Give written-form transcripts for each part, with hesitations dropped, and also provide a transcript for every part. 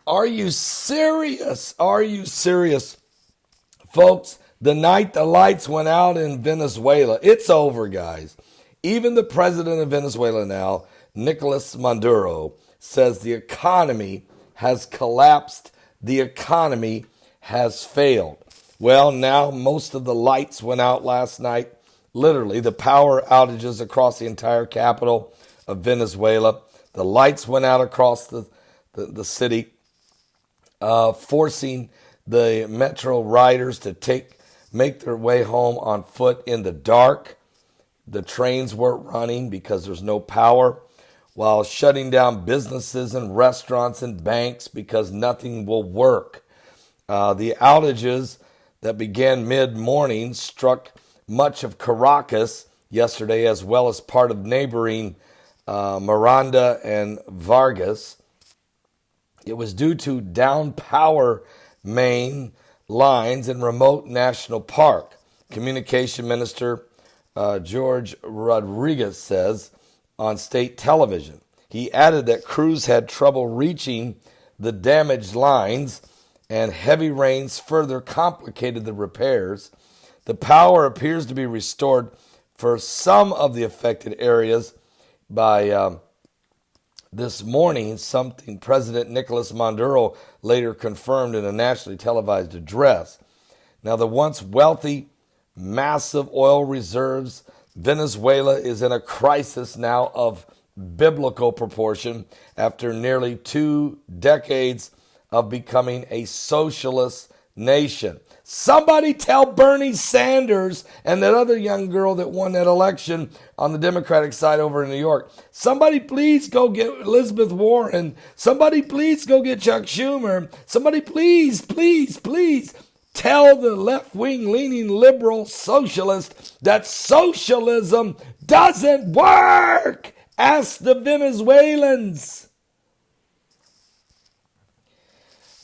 Are you serious? Are you serious? Folks, the night the lights went out in Venezuela, it's over, guys. Even the president of Venezuela now, Nicolas Maduro, says the economy has collapsed. The economy has failed. Well, now most of the lights went out last night. Literally, the power outages across the entire capital of Venezuela. The lights went out across the city, forcing the metro riders to make their way home on foot in the dark. The trains weren't running because there's no power, while shutting down businesses and restaurants and banks because nothing will work. The outages that began mid-morning struck much of Caracas yesterday, as well as part of neighboring Miranda and Vargas. It was due to down power main lines in remote national park. Communication Minister George Rodriguez says on state television. He added that crews had trouble reaching the damaged lines, and heavy rains further complicated the repairs. The power appears to be restored for some of the affected areas by this morning, something President Nicolas Maduro later confirmed in a nationally televised address. Now, the once wealthy, massive oil reserves, Venezuela is in a crisis now of biblical proportion after nearly 2 decades of becoming a socialist nation. Somebody tell Bernie Sanders and that other young girl that won that election on the Democratic side over in New York, somebody please go get Elizabeth Warren. Somebody please go get Chuck Schumer. Somebody please tell the left-wing leaning liberal socialist that socialism doesn't work. Ask the Venezuelans.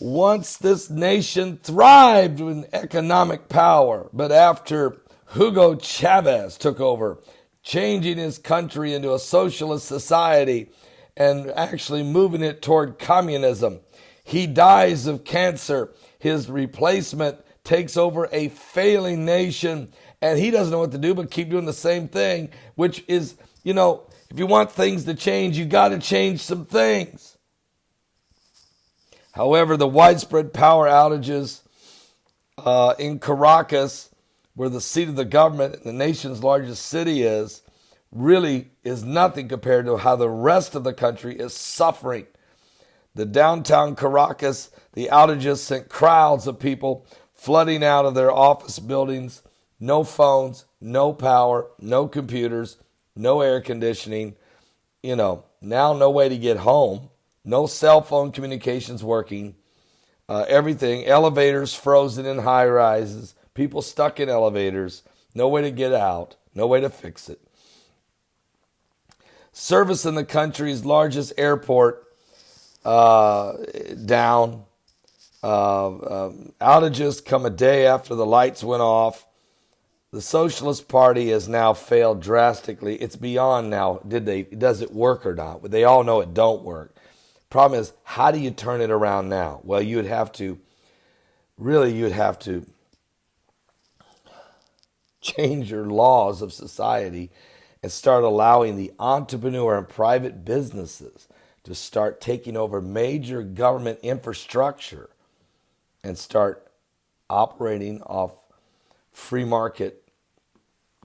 Once this nation thrived in economic power, but after Hugo Chavez took over, changing his country into a socialist society and actually moving it toward communism, he dies of cancer. His replacement takes over a failing nation, and he doesn't know what to do but keep doing the same thing, which is, if you want things to change, you got to change some things. However, the widespread power outages in Caracas, where the seat of the government and the nation's largest city is, really is nothing compared to how the rest of the country is suffering. The downtown Caracas, the outages sent crowds of people flooding out of their office buildings. No phones, no power, no computers, no air conditioning. Now no way to get home. No cell phone communications working. Everything. Elevators frozen in high rises. People stuck in elevators. No way to get out. No way to fix it. Service in the country's largest airport down. Outages come a day after the lights went off. The Socialist Party has now failed drastically. It's beyond now, does it work or not? But they all know it don't work. Problem is, how do you turn it around now? Well, you'd have to change your laws of society and start allowing the entrepreneur and private businesses to start taking over major government infrastructure and start operating off free market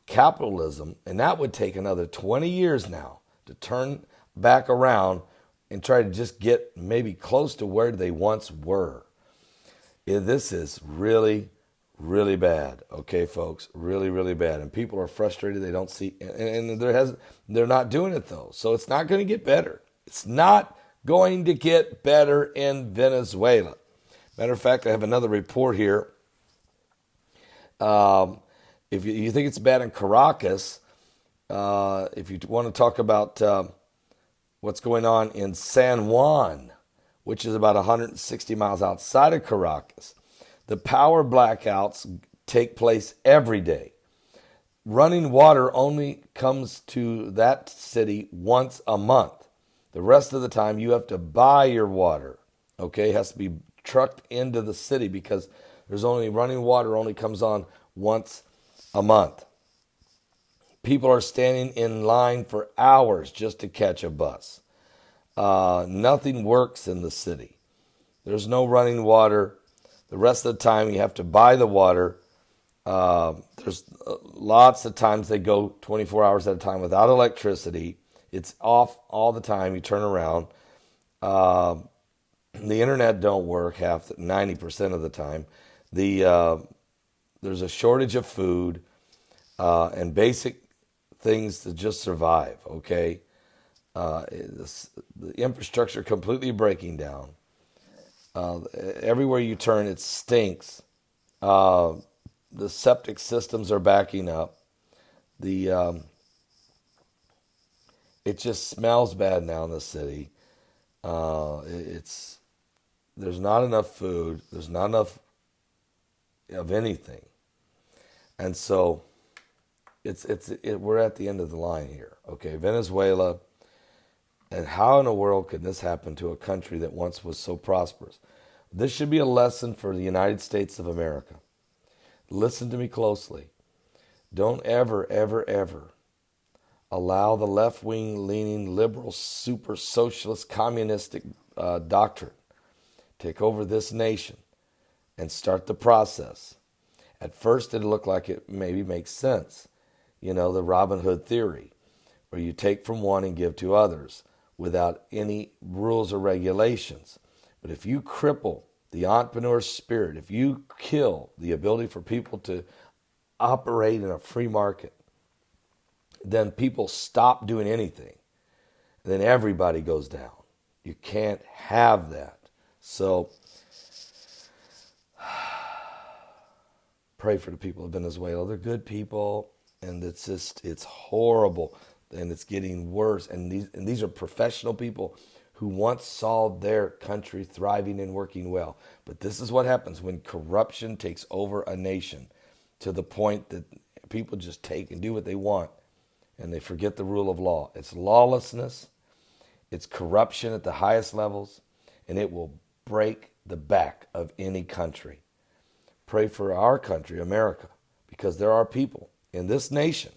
capitalism. And that would take another 20 years now to turn back around and try to just get maybe close to where they once were. This is really, really bad. Okay, folks, really, really bad. And people are frustrated. They don't see, and they're not doing it though. So it's not going to get better. It's not going to get better in Venezuela. Matter of fact, I have another report here. If you think it's bad in Caracas, if you want to talk about what's going on in San Juan, which is about 160 miles outside of Caracas, the power blackouts take place every day. Running water only comes to that city once a month. The rest of the time, you have to buy your water. Okay, it has to be trucked into the city because there's only running water only comes on once a month. People are standing in line for hours just to catch a bus. Nothing works in the city. There's no running water. The rest of the time you have to buy the water. There's lots of times they go 24 hours at a time without electricity. It's off all the time. You turn around. The internet don't work 90% of the time. There's a shortage of food and basic things to just survive. Okay, the infrastructure completely breaking down. Everywhere you turn, it stinks. The septic systems are backing up. It just smells bad now in the city. There's not enough food. There's not enough of anything, and so we're at the end of the line here. Okay, Venezuela, and how in the world could this happen to a country that once was so prosperous? This should be a lesson for the United States of America. Listen to me closely. Don't ever, ever, ever allow the left-wing leaning liberal super socialist communistic doctrine take over this nation and start the process. At first it looked like it maybe makes sense. You know, the Robin Hood theory, where you take from one and give to others without any rules or regulations. But if you cripple the entrepreneur spirit, if you kill the ability for people to operate in a free market, then people stop doing anything. Then everybody goes down. You can't have that. So pray for the people of Venezuela. They're good people, and it's horrible, and it's getting worse. And these are professional people who once saw their country thriving and working well. But this is what happens when corruption takes over a nation to the point that people just take and do what they want, and they forget the rule of law. It's lawlessness. It's corruption at the highest levels, and it will break the back of any country. Pray for our country, America, because there are people in this nation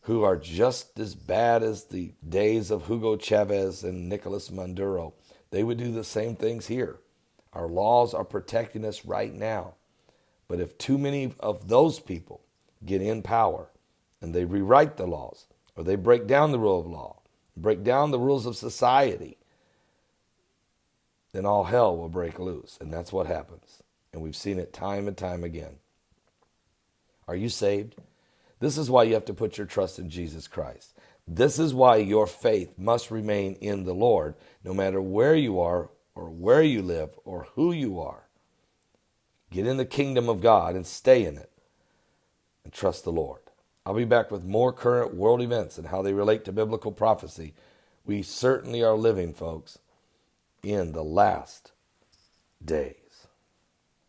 who are just as bad as the days of Hugo Chavez and Nicolas Maduro. They would do the same things here. Our laws are protecting us right now. But if too many of those people get in power and they rewrite the laws, or they break down the rule of law, break down the rules of society, then all hell will break loose. And that's what happens. And we've seen it time and time again. Are you saved? This is why you have to put your trust in Jesus Christ. This is why your faith must remain in the Lord, no matter where you are or where you live or who you are. Get in the kingdom of God and stay in it and trust the Lord. I'll be back with more current world events and how they relate to biblical prophecy. We certainly are living, folks, in the last days.